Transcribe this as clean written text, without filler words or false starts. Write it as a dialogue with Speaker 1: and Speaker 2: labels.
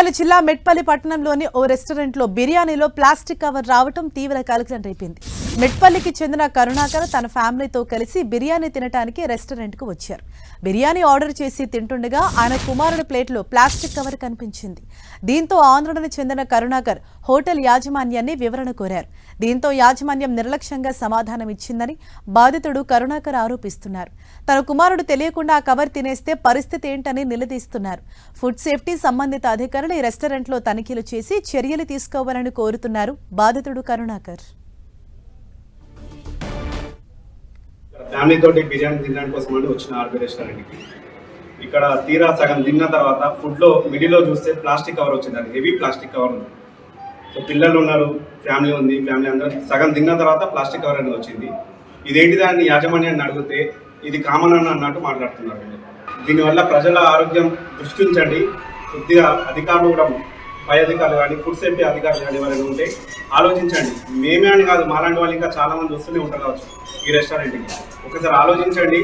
Speaker 1: నంద్యాల జిల్లా మెట్పల్లి పట్టణంలోని ఓ రెస్టారెంట్లో బిర్యానీలో ప్లాస్టిక్ కవర్ రావడం తీవ్ర కలకలం రేపింది. మెట్పల్లికి చెందిన కరుణాకర్ తన ఫ్యామిలీతో కలిసి బిర్యానీ తినడానికి రెస్టారెంట్కు వచ్చారు. బిర్యానీ ఆర్డర్ చేసి తింటుండగా ఆయన కుమారుడి ప్లేట్లో ప్లాస్టిక్ కవర్ కనిపించింది. దీంతో ఆందోళన చెందిన కరుణాకర్ హోటల్ యాజమాన్యాన్ని వివరణ కోరారు. దీంతో యాజమాన్యం నిర్లక్ష్యంగా సమాధానం ఇచ్చిందని బాధితుడు కరుణాకర్ ఆరోపిస్తున్నారు. తన కుమారుడు తెలియకుండా ఆ కవర్ తినేస్తే పరిస్థితి ఏంటని నిలదీస్తున్నారు. ఫుడ్ సేఫ్టీ సంబంధిత అధికారులు ఈ రెస్టారెంట్లో తనిఖీలు చేసి చర్యలు తీసుకోవాలని కోరుతున్నారు బాధితుడు కరుణాకర్.
Speaker 2: ఫ్యామిలీ తోటి బిర్యానీ తినడానికి కోసం అని వచ్చిన ఆర్బీ రెస్టారెంట్కి ఇక్కడ తీరా సగం తిన్న తర్వాత ఫుడ్లో మిడిల్లో చూస్తే ప్లాస్టిక్ కవర్ వచ్చిందండి. హెవీ ప్లాస్టిక్ కవర్ ఉంది. సో పిల్లలు ఉన్నారు, ఫ్యామిలీ ఉంది, ఫ్యామిలీ అందరూ సగం తిన్న తర్వాత ప్లాస్టిక్ కవర్ అనేది వచ్చింది. ఇదేంటి దాన్ని యాజమాన్యాన్ని అడిగితే ఇది కామన్ అన్నట్టు మాట్లాడుతున్నారు. దీనివల్ల ప్రజల ఆరోగ్యం దృష్టించండి. కొద్దిగా అధికారులు కూడా, పై అధికారులు కానీ ఫుడ్ సేఫ్టీ అధికారులు కానీ ఎవరైనా ఉంటే ఆలోచించండి. మేమే అని కాదు, మాలాంటి వాళ్ళు ఇంకా చాలా మంది వస్తూనే ఉంటారు కావచ్చు ఈ రెస్టారెంట్కి. ఒకసారి ఆలోచించండి.